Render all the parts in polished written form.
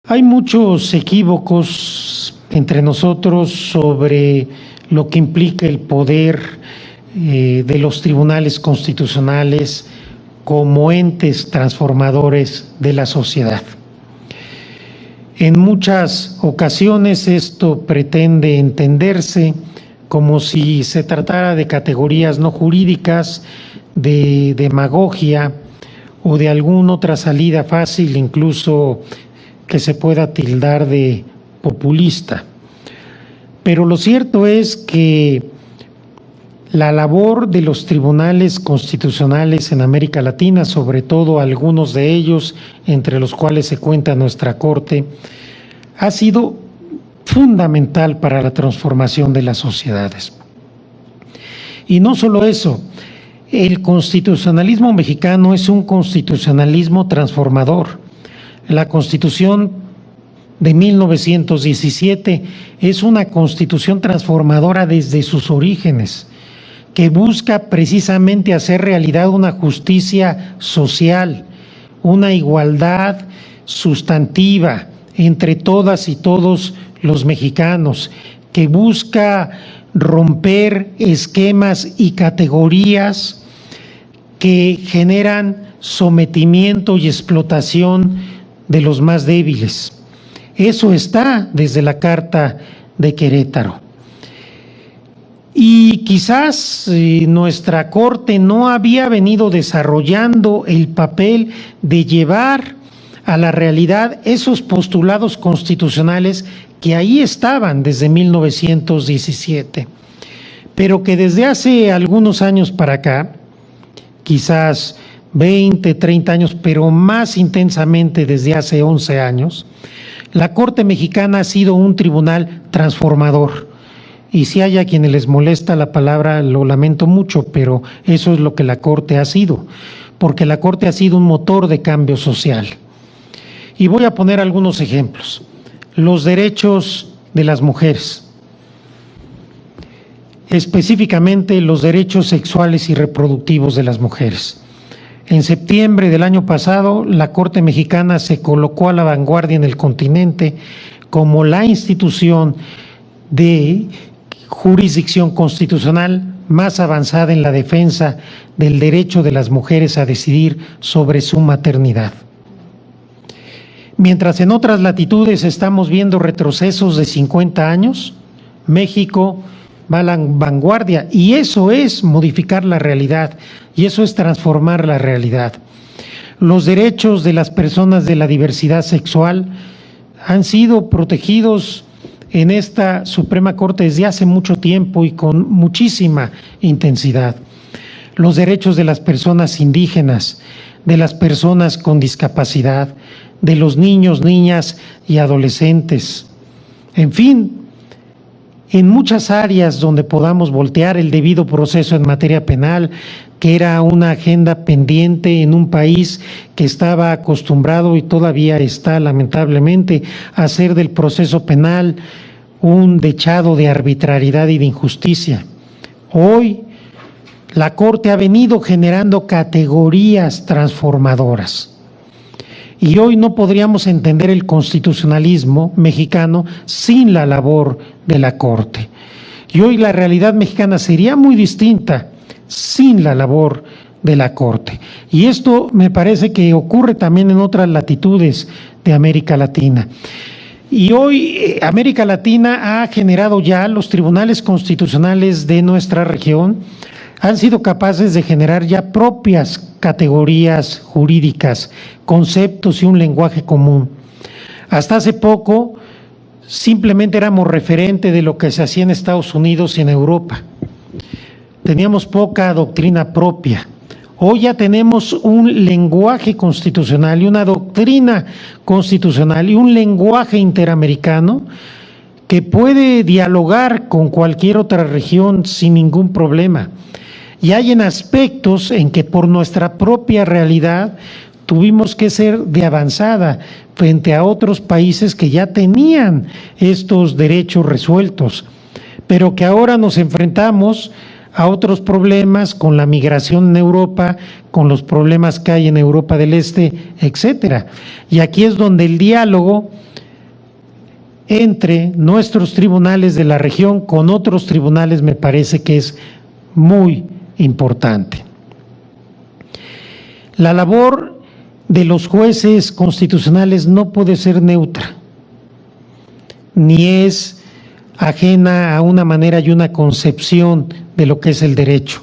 Hay muchos equívocos entre nosotros sobre lo que implica el poder de los tribunales constitucionales como entes transformadores de la sociedad. En muchas ocasiones esto pretende entenderse como si se tratara de categorías no jurídicas, de demagogia o de alguna otra salida fácil, incluso que se pueda tildar de populista. Pero lo cierto es que la labor de los tribunales constitucionales en América Latina, sobre todo algunos de ellos, entre los cuales se cuenta nuestra Corte, ha sido fundamental para la transformación de las sociedades. Y no solo eso, el constitucionalismo mexicano es un constitucionalismo transformador. La Constitución de 1917 es una constitución transformadora desde sus orígenes, que busca precisamente hacer realidad una justicia social, una igualdad sustantiva entre todas y todos los mexicanos, que busca romper esquemas y categorías que generan sometimiento y explotación de los más débiles. Eso está desde la Carta de Querétaro. Y quizás nuestra Corte no había venido desarrollando el papel de llevar a la realidad esos postulados constitucionales que ahí estaban desde 1917, pero que desde hace algunos años para acá, quizás 20, 30 años, pero más intensamente desde hace 11 años, la Corte Mexicana ha sido un tribunal transformador. Y si hay a quienes les molesta la palabra, lo lamento mucho, pero eso es lo que la Corte ha sido, porque la Corte ha sido un motor de cambio social. Y voy a poner algunos ejemplos. Los derechos de las mujeres, específicamente los derechos sexuales y reproductivos de las mujeres. En septiembre del año pasado, la Corte Mexicana se colocó a la vanguardia en el continente como la institución de jurisdicción constitucional más avanzada en la defensa del derecho de las mujeres a decidir sobre su maternidad. Mientras en otras latitudes estamos viendo retrocesos de 50 años, México va a la vanguardia, y eso es modificar la realidad, y eso es transformar la realidad. Los derechos de las personas de la diversidad sexual han sido protegidos en esta Suprema Corte desde hace mucho tiempo y con muchísima intensidad. Los derechos de las personas indígenas, de las personas con discapacidad, de los niños, niñas y adolescentes. En fin, en muchas áreas donde podamos voltear, el debido proceso en materia penal, que era una agenda pendiente en un país que estaba acostumbrado y todavía está lamentablemente a hacer del proceso penal un dechado de arbitrariedad y de injusticia. Hoy la Corte ha venido generando categorías transformadoras. Y hoy no podríamos entender el constitucionalismo mexicano sin la labor de la Corte. Y hoy la realidad mexicana sería muy distinta sin la labor de la Corte. Y esto me parece que ocurre también en otras latitudes de América Latina. Y hoy América Latina ha generado ya, los tribunales constitucionales de nuestra región han sido capaces de generar ya propias categorías jurídicas, conceptos y un lenguaje común. Hasta hace poco simplemente éramos referente de lo que se hacía en Estados Unidos y en Europa. Teníamos poca doctrina propia. Hoy ya tenemos un lenguaje constitucional y una doctrina constitucional y un lenguaje interamericano que puede dialogar con cualquier otra región sin ningún problema. Y hay en aspectos en que por nuestra propia realidad tuvimos que ser de avanzada frente a otros países que ya tenían estos derechos resueltos, pero que ahora nos enfrentamos a otros problemas con la migración en Europa, con los problemas que hay en Europa del Este, etcétera. Y aquí es donde el diálogo entre nuestros tribunales de la región con otros tribunales me parece que es muy importante. La labor de los jueces constitucionales no puede ser neutra, ni es ajena a una manera y una concepción de lo que es el derecho.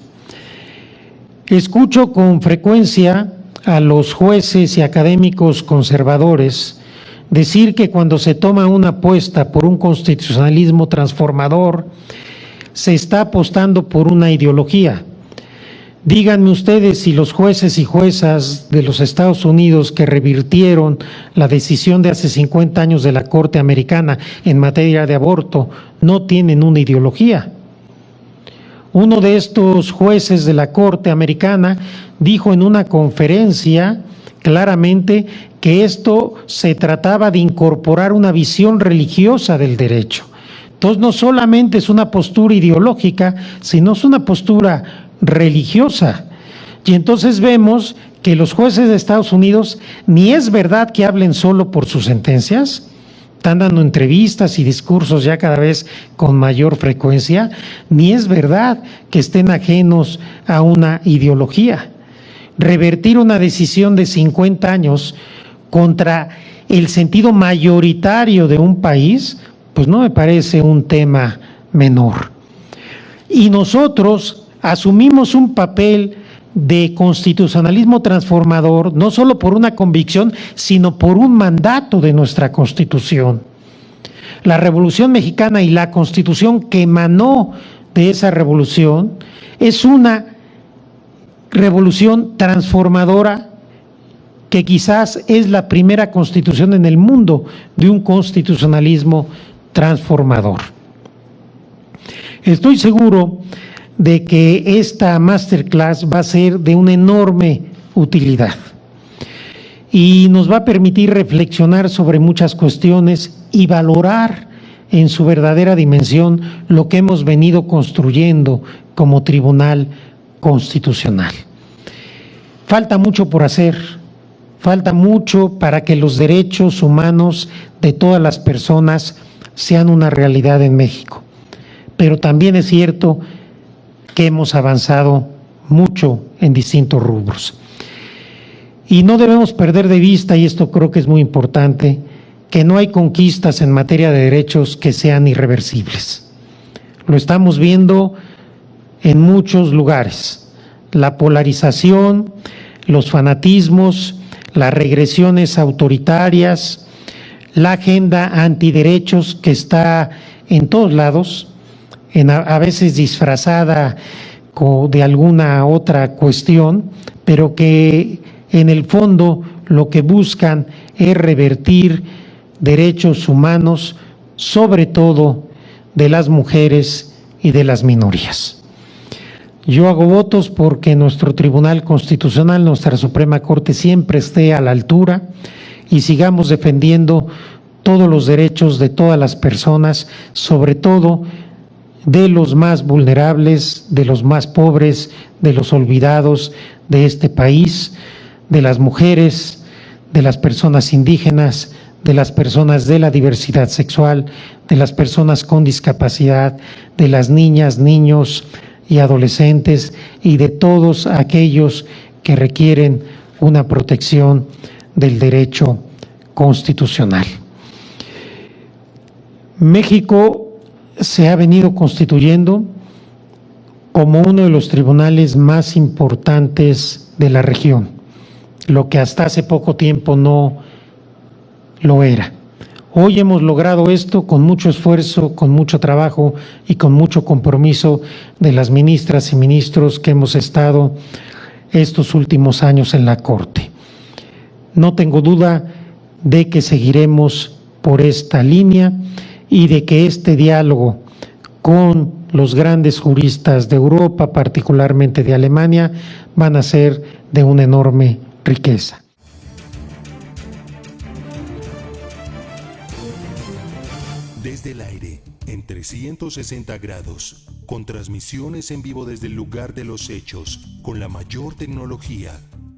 Escucho con frecuencia a los jueces y académicos conservadores decir que cuando se toma una apuesta por un constitucionalismo transformador, se está apostando por una ideología. Díganme ustedes si los jueces y juezas de los Estados Unidos que revirtieron la decisión de hace 50 años de la Corte Americana en materia de aborto no tienen una ideología. Uno de estos jueces de la Corte Americana dijo en una conferencia claramente que esto se trataba de incorporar una visión religiosa del derecho. Entonces no solamente es una postura ideológica, sino es una postura religiosa. Y entonces vemos que los jueces de Estados Unidos ni es verdad que hablen solo por sus sentencias, están dando entrevistas y discursos ya cada vez con mayor frecuencia, ni es verdad que estén ajenos a una ideología. Revertir una decisión de 50 años contra el sentido mayoritario de un país, pues no me parece un tema menor. Y nosotros asumimos un papel de constitucionalismo transformador, no solo por una convicción, sino por un mandato de nuestra Constitución. La Revolución Mexicana y la Constitución que emanó de esa revolución es una revolución transformadora que quizás es la primera constitución en el mundo de un constitucionalismo transformador. Estoy seguro de que esta masterclass va a ser de una enorme utilidad y nos va a permitir reflexionar sobre muchas cuestiones y valorar en su verdadera dimensión lo que hemos venido construyendo como Tribunal Constitucional. Falta mucho por hacer, falta mucho para que los derechos humanos de todas las personas sean una realidad en México, pero también es cierto que hemos avanzado mucho en distintos rubros. Y no debemos perder de vista, y esto creo que es muy importante, que no hay conquistas en materia de derechos que sean irreversibles. Lo estamos viendo en muchos lugares. La polarización, los fanatismos, las regresiones autoritarias, la agenda antiderechos que está en todos lados, a veces disfrazada de alguna otra cuestión, pero que en el fondo lo que buscan es revertir derechos humanos, sobre todo de las mujeres y de las minorías. Yo hago votos porque nuestro Tribunal Constitucional, nuestra Suprema Corte, siempre esté a la altura y sigamos defendiendo todos los derechos de todas las personas, sobre todo de los más vulnerables, de los más pobres, de los olvidados de este país, de las mujeres, de las personas indígenas, de las personas de la diversidad sexual, de las personas con discapacidad, de las niñas, niños y adolescentes y de todos aquellos que requieren una protección del derecho constitucional. México se ha venido constituyendo como uno de los tribunales más importantes de la región, lo que hasta hace poco tiempo no lo era. Hoy hemos logrado esto con mucho esfuerzo, con mucho trabajo y con mucho compromiso de las ministras y ministros que hemos estado estos últimos años en la Corte. No tengo duda de que seguiremos por esta línea y de que este diálogo con los grandes juristas de Europa, particularmente de Alemania, van a ser de una enorme riqueza. Desde el aire, en 360 grados, con transmisiones en vivo desde el lugar de los hechos, con la mayor tecnología,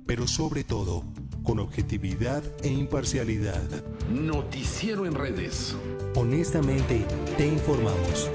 pero sobre todo, con objetividad e imparcialidad. Noticiero en redes. Honestamente, te informamos.